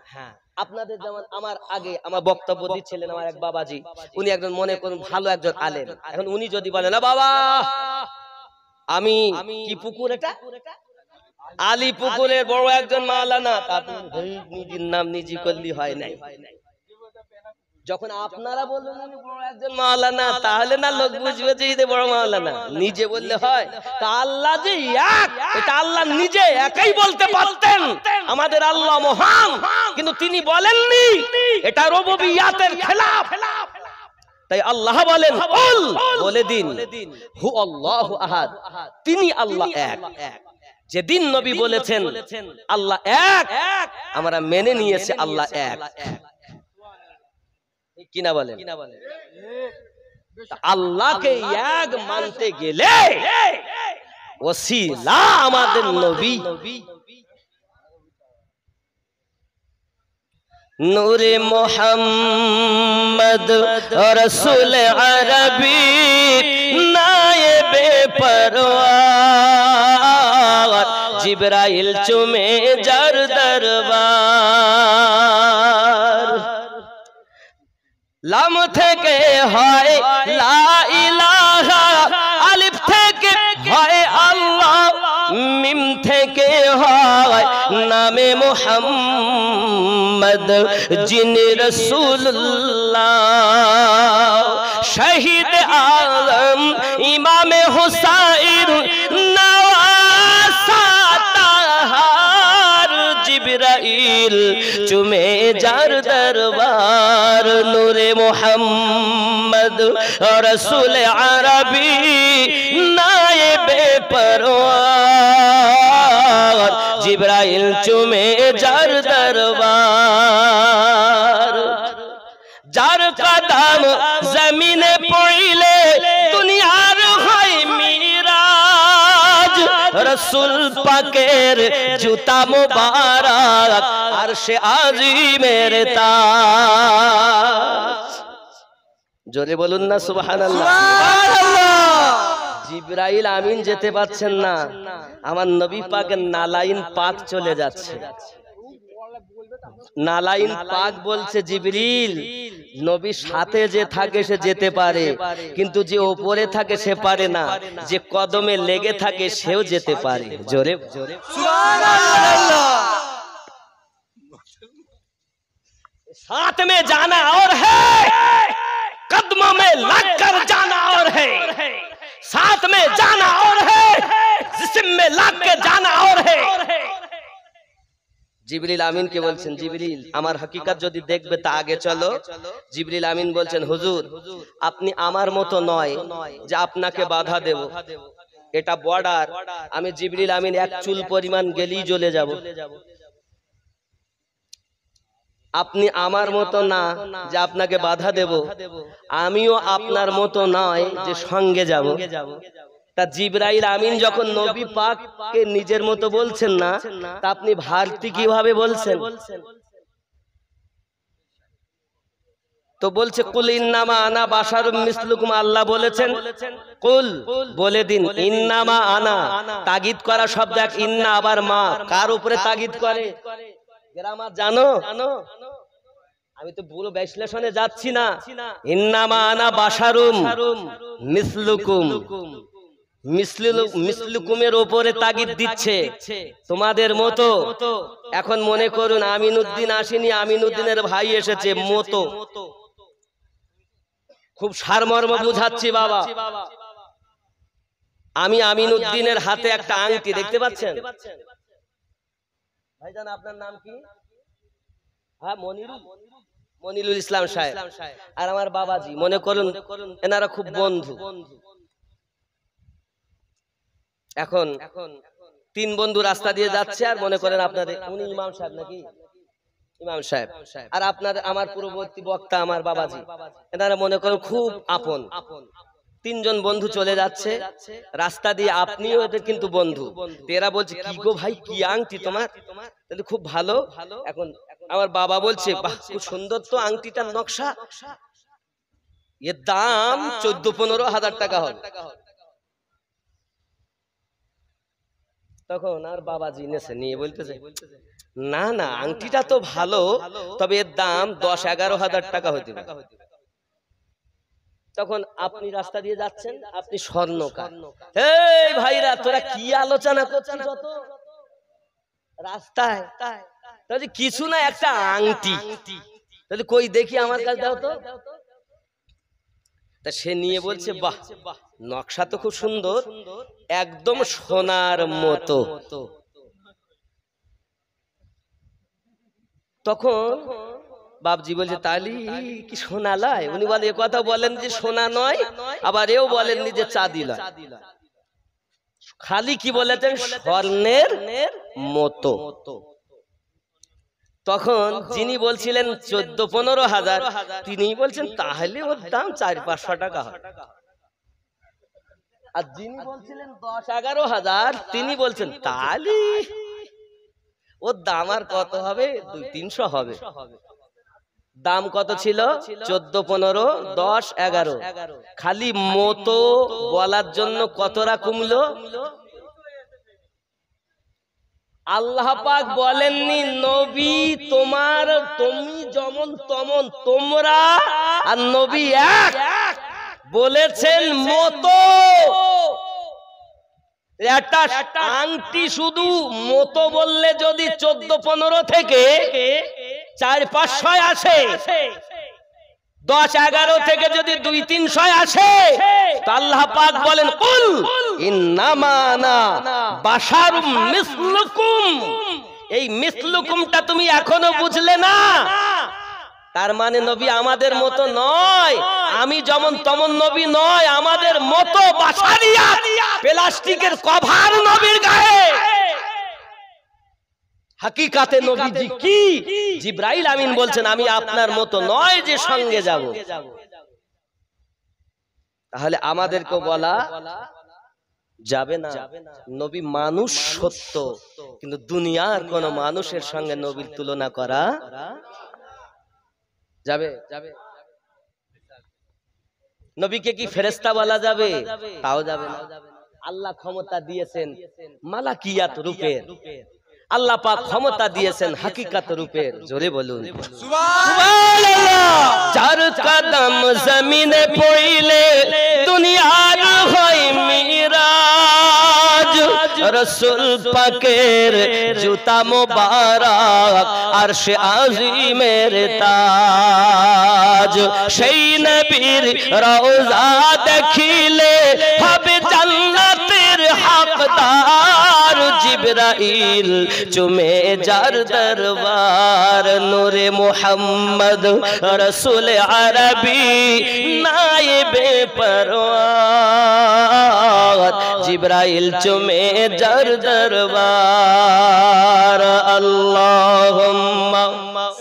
আপনাদের যেমন আমার আগে আমার বক্তব্য দিচ্ছিলেন আমার এক বাবাজি, উনি একজন মনে করুন ভালো একজন আলেম। এখন উনি যদি বলেন না বাবা আমি কি পুকুর, এটা আলী পুকুরের বড় একজন মাওলানা, আপনি নিজের নাম নিজে করলি হয় নাই। যখন আপনারা বলবেন উনি বড় একজন মাওলানা, তাহলে না লোক বুঝবে যে এই বড় মাওলানা। নিজে বললে হয়? তা আল্লাহ যে এক, এটা আল্লাহ নিজে একাই বলতে পারতেন আমাদের আল্লাহ মহান, কিন্তু তিনি বলেননি, এটা রুবুবিয়াতের খেলাফ। তাই আল্লাহ বলেন কুল বলে দিন হু আল্লাহু আহাদ, তিনি আল্লাহ এক। যেদিন নবী বলেছেন আল্লাহ এক, আমরা মেনে নিয়েছি আল্লাহ এক। কিনা বলেন? আল্লাহকে এক মানতে গেলে ওসিলা আমাদের নবী। নূরে মুহাম্মদ রাসূল আরবি নায়েবে পরওয়ার জিবরাইল চুমে যার দরবার। লাম থেকে হয় লা ইলাহা, আলিফ থেকে হয় আল্লাহ, মিম থেকে হয় নামে মুহাম্মদ যিনি রাসূলুল্লাহ। শহীদ আলম ইমামে হুসাইন নওয়াসা তাহার জিবরাইল চুমে যার দরবার। নূরে মুহাম্মদ রাসূল আরবি নায়েবে পরওয়ার জিবরাইল চুমে যার দরবার, যার কদম জমিনে পড়িলে দুনিয়ার হয় মিরাজ, রসুল পাকের জুতা মুবারক আরশে আজিমের তাজ। জোরে বলুন না সুবহানাল্লাহ। জিবরাইল আমিন যেতে পারছেন না, আমার নবী পাকের নালাইন পাক চলে যাচ্ছে। নালাইন পাক বলছে জিবরিল, নবী সাথে যে থাকে সে যেতে পারে, কিন্তু যে ওপরে থাকে সে পারে না, যে কদমে লেগে থাকে সেও যেতে পারে। জোরে জোরে সুবহানাল্লাহ। साथ में जाना और है, कदमों में लगकर जाना और है, साथ में जाना और है, जिस्म में लग के जाना और है। জিবরিল আমিন কে বলছেন, জিবরিল আমার হাকিকত যদি দেখবে তা আগে চলো। জিবরিল আমিন বলছেন, হুজুর আপনি আমার মতো নয় যে আপনাকে বাধা দেব, এটা বর্ডার, আমি জিবরিল আমিন এক চুল পরিমাণ গেলেই জ্বলে যাব। আপনি আমার মতো না যে আপনাকে বাধা দেব, আমিও আপনার মতো নয় যে সঙ্গে যাব। তা জিবরাইল আমিন যখন নবী পাককে নিজের মতো বলছেন না, তা আপনি ভারতী কিভাবে বলছেন? তো বলছে কুল ইন্নামা আনা বাশারুম মিসলুকুম, আল্লাহ বলেছেন কুল বলে দিন ইন্নামা আনা, তাগিদ করা শব্দ এক, ইন্না আবার মা, কার উপরে তাগিদ করে? গ্রামার জানো? আমি তো পুরো বিশ্লেষণে যাচ্ছি না। ইন্নামা আনা বাশারুম মিসলুকুম, মিসলুকুমের উপরে তাগিদ দিচ্ছে, তোমাদের মতো। এখন মনে করুন আমিনউদ্দিন আসেনি, আমিনউদ্দিনের ভাই এসেছে মতো, খুব সারমর্ম বুঝাচ্ছি বাবা। আমি আমিনউদ্দিনের হাতে একটা আংটি দেখতে পাচ্ছেন? ভাইজান আপনার নাম কি? হ্যাঁ মনিরুল ইসলাম সাহেব। আর আমার বাবাজি, মনে করুন এনারা খুব বন্ধু। এখন তিন বন্ধু রাস্তা দিয়ে যাচ্ছে, আর মনে করেন আপনাদের উনি ইমাম সাহেব নাকি? ইমাম সাহেব। আর আপনার আমার পূর্ববর্তী বক্তা আমার বাবাজি, এনারা মনে করেন খুব আপন। তিনজন বন্ধু চলে যাচ্ছে রাস্তা দিয়ে, আপনিও এদের কিন্তু বন্ধু। এরা বলছে কি গো ভাই, কি আংটি তোমার, তাহলে খুব ভালো। এখন আমার বাবা বলছে বাহ খুব সুন্দর তো আংটিটার নকশা, এর দাম 14-15 হাজার টাকা হবে। তখন আর বাবাজি নেছে নিয়ে বলতেছে না না আংটিটা তো ভালো, তবে এর দাম 10-11 হাজার টাকা হতে পারে। তখন আপনি রাস্তা দিয়ে যাচ্ছেন, আপনি স্বর্ণকার। এই ভাইরা তোরা কি আলোচনা করছিস যত রাস্তায়? তাহলে কিছু না, একটা আংটি, তাহলে কই দেখি আমার কাছে দাও তো। তা সে নিয়ে বলছে বাহ নকশা তো খুব সুন্দর, একদম সোনার মতো। তখন বাপজি বলছে তালি কি সোনা লয়? উনি বলে এ কথা বলেন যে সোনা নয়, আবার এও বলেননি যে চাঁদি লয়, খালি কি বলেছেন স্বর্ণের মতো। তখন যিনি বলছিলেন 14-15 হাজার, তিনি বলছেন তাহলে ওর দাম 400-500 টাকা হয়। আর যিনি বলছিলেন 10-11 হাজার, তিনি বলছেন তাহলে ওর দাম আর কত হবে, 200-300 হবে। দাম কত ছিল? 14-15, 10-11। খালি মতো বলার জন্য কতটা কমলো? আল্লাহ পাক বলেননি নবী তোমার, তুমি যেমন তেমন, তোমরা আর নবী এক, বলেছেন মতো। একটা আংটি শুধু মতো বললে যদি 14-15 থেকে 400-500 আসে, 10-11 থেকে যদি 200-300 আসে, আল্লাহ পাক বলেন কুল ইন্নামা আনা বাশারুম মিসলুকুম। এই মিসলুকুমটা তুমি এখনো বুঝলে না, তার মানে নবী আমাদের মতো নয়, আমি যেমন তেমন নবী নয়, আমাদের মতো বাশারিয়াত, প্লাস্টিকের কভার নবীর গায়ে। হাকিকাতে নবীজি কি? জিবরাইল আমিন বলছেন আমি আপনার মতো নয় যে সঙ্গে যাব। তাহলে আমাদেরকে বলা যাবে না নবী মানুষ সত্য, কিন্তু দুনিয়ার কোন মানুষের সঙ্গে নবীর তুলনা করা যাবে? নবীকে কি ফেরেশতা বলা যাবে? তাও যাবে না। আল্লাহ ক্ষমতা দিয়েছেন মালাকিয়াত রূপের, আল্লাহ পাক ক্ষমতা দিয়েছেন হাকিকাত রূপের। জোরে বলুন সুবহানাল্লাহ। চার কদম জমিনে পড়িলে দুনিয়ার হয় মিরাজ, রাসূল পাকের জুতা মোবারক আরশে আজিমের তাজ, সেই নবীর রওজা দেখিলে হবে জান্নাতের হকদার। জিবরাইল চুমে যার দরবার, নূরে মুহাম্মদ রাসূল আরবি নায়েবে পরওয়ার। জিবরাইল চুমে যার দরবার। আল্লাহুম্মা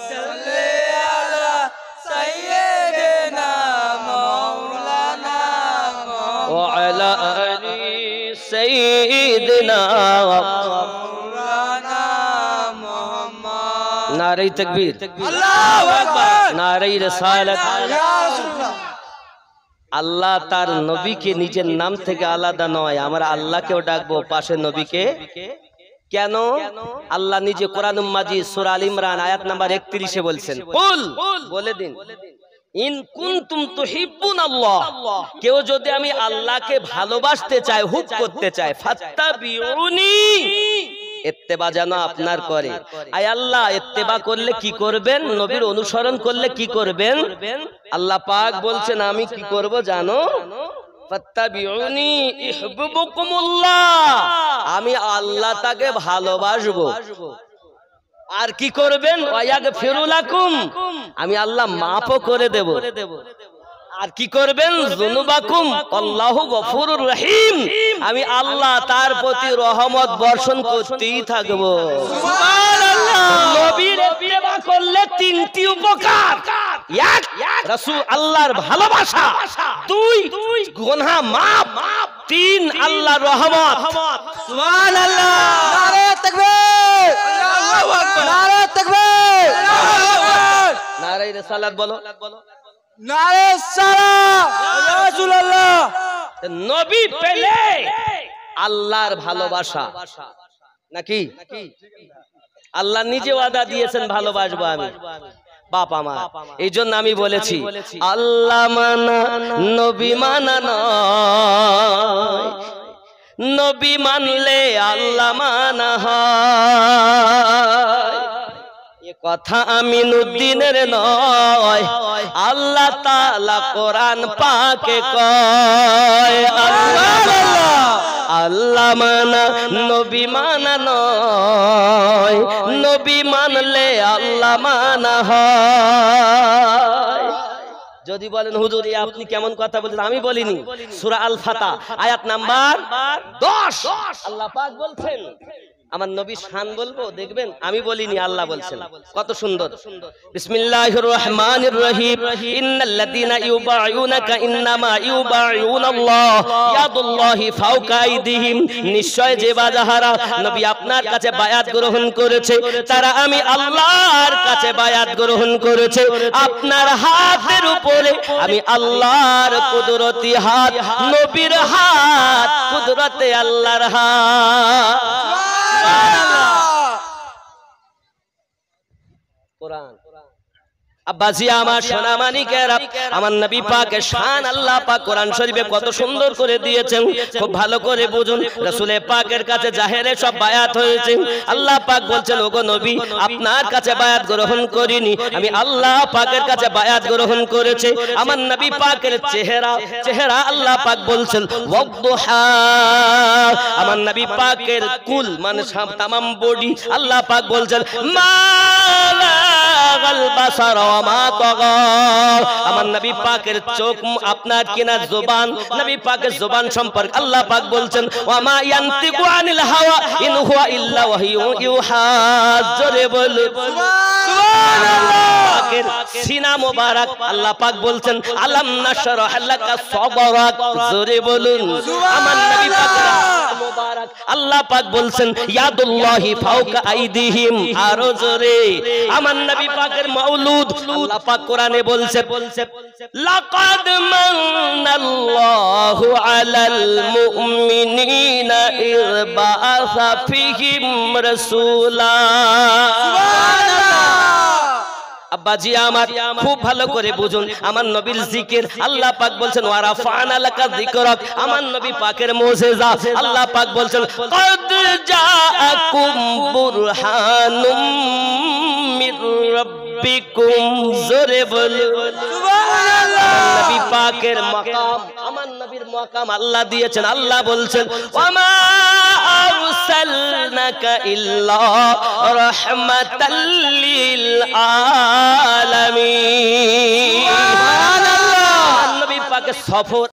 সাল্লি আলা সাইয়্যিদিনা মাওলানা ওয়া আলা আলি সাইয়্যিদিনা মাওলানা মুহাম্মদ। নারে তাকবীর, আল্লাহু আকবার, নারে রিসালাত। আল্লাহ তার নবীকে নিজের নাম থেকে আলাদা নয়, আমরা আল্লাহকেও ডাকবো পাশে নবীকে। কেন? আল্লাহ নিজে কোরআন মাজিদ সূরা আল ইমরান আয়াত নাম্বার 31 এ বলছেন, কুল বলে দিন ইন কুনতুম তুহিব্বুনাল্লাহ, কেউ যদি আমি আল্লাহকে ভালোবাসতে চায়, হুব করতে চায়, ফাত্তাবিউনি, ইত্তেবা যেন আপনার করে। আয় আল্লাহ ইত্তেবা করলে কি করবেন? নবীর অনুসরণ করলে কি করবেন? আল্লাহ পাক বলছেন আমি কি করব জানো? ফাত্তাবিউনি ইহবিবুকুমুল্লাহ, আমি আল্লাহ তাকে ভালোবাসবো। আর কি করবেন? ওয়ায়াগফিরু লাকুম, আমি আল্লাহ মাফও করে দেব। আর কি করবেন? যুনুবাকুম আল্লাহু গফুরুর রহিম, আমি আল্লাহ তার প্রতি রহমত বর্ষণ করতেই থাকব। সুবহানাল্লাহ। নবীর ইত্তেবা করলে তিনটি উপকার: এক, রাসূল আল্লাহর ভালোবাসা; দুই, গুনাহ মাফ; তিন, আল্লাহর রহমত। সুবহানাল্লাহ। নারে তাকবীর, আল্লাহু আকবার, নারে তাকবীর, আল্লাহু আকবার, নারে রিসালাত বলো, নারে সালাম ইয়া রাসূলুল্লাহ। নবী পেলে আল্লাহর ভালোবাসা নাকি? আল্লাহ নিজে ওয়াদা দিয়েছেন ভালোবাসবো আমি, বাপ আমার। এই জন্য আমি বলেছি আল্লাহ মানা নবী মানা নয়, নবী মানলে আল্লাহ মানা হয়। এ কথা আমিনুদ্দিনের নয়, আল্লাহ তাআলা কোরআন পাকে কয়। আল্লাহ আল্লাহ মানা নবী মানা নয়, নবী মানলে আল্লাহ মানা হয়। যদি বলেন হুজুর আপনি কেমন কথা বলছেন, আমি বলিনি। সূরা আল ফাতহ আয়াত নাম্বার 10 আল্লাহ পাক বলছেন, আমার নবী শান বলবো, দেখবেন আমি বলিনি, আল্লাহ বলছেন। কত সুন্দর। বিসমিল্লাহির রহমানির রহিম। ইন্নাল্লাযীনা ইউবাইউনাকা ইন্নামা ইউবাইউনাল্লাহ ইয়াদুল্লাহি ফাওকা আইদিহিম, নিশ্চয় যে বাজাহারা নবী আপনার কাছে বায়াত গ্রহণ করেছে, তারা আমি আল্লাহর কাছে বায়াত গ্রহণ করেছে। আপনার হাতের উপরে আমি আল্লাহর কুদরতি হাত, নবীর হাত কুদরতে আল্লাহর হাত। কোরআন আব্বাসি আমার সোনা মানিকেরা, আমার নবী পাকের শান আল্লাহ পাক কোরআন শরীফে কত সুন্দর করে দিয়েছেন, খুব ভালো করে বুঝুন। রাসূল পাকের কাছে জাহেরে সব বায়াত হয়েছে। আল্লাহ পাক বলছেন ওগো নবী আপনার কাছে বায়াত গ্রহণ করিনি, আমি আল্লাহ পাকের কাছে বায়াত গ্রহণ করেছে। আমার নবী পাকের চেহারা আল্লাহ পাক বলছেন ওয়াদুহা, আমার নবী পাকের কুল মানে তামাম বডি আল্লাহ পাক বলছেন মা যাগাল বাসার ওয়া মা তাগা। আমার নবী পাকের চোখ, আপনার কিনা জবান, নবী পাকের জবান সম্পর্কে আল্লাহ পাক বলছেন ওয়া মা ইয়ানতিকু আনিল হাওয়া ইন হুয়া ইল্লা ওয়াহয়ু ইউহা। জোরে বলুন সুবহানাল্লাহ। পাকের সিনা মোবারক আল্লাহ পাক বলছেন আলাম নাশরাহ লাকা সাদরাক। জোরে বলুন আমার নবী পাকের মোবারক আল্লাহ পাক বলছেন ইয়াদুল্লাহি ফাওকা আইদিহিম। আরো জোরে আমার নবী পাকের মাওলুদ আল্লাহ পাক কোরআনে বলছে লাকাদ মান্নাল্লাহু আলাল মুমিনিনা ইয বাআসা ফীহিম রাসূলা। সুবহানাল্লাহ। আব্বাজি আমার খুব ভালো করে বুঝুন আমার নবীর জিকির। আল্লাহ পাক বলছেন ওয়া রাফা'না লাকা যিকরাক। আমার নবী পাকের মুজিজা আল্লাহ পাক বলছেন ক্বাদ জাআকুম বুরহানুম মির রাব্বিকুম। জোরে বলুন সুবহানাল্লাহ। নবী পাকের মাকাম, আমার নবীর মাকাম আল্লাহ দিয়েছেন। আল্লাহ বলছেন ওয়া মা আরসালনাকা ইল্লা রাহমাতাল লিল আলামিন। সুবহানাল্লাহ। নবী পাকের সফর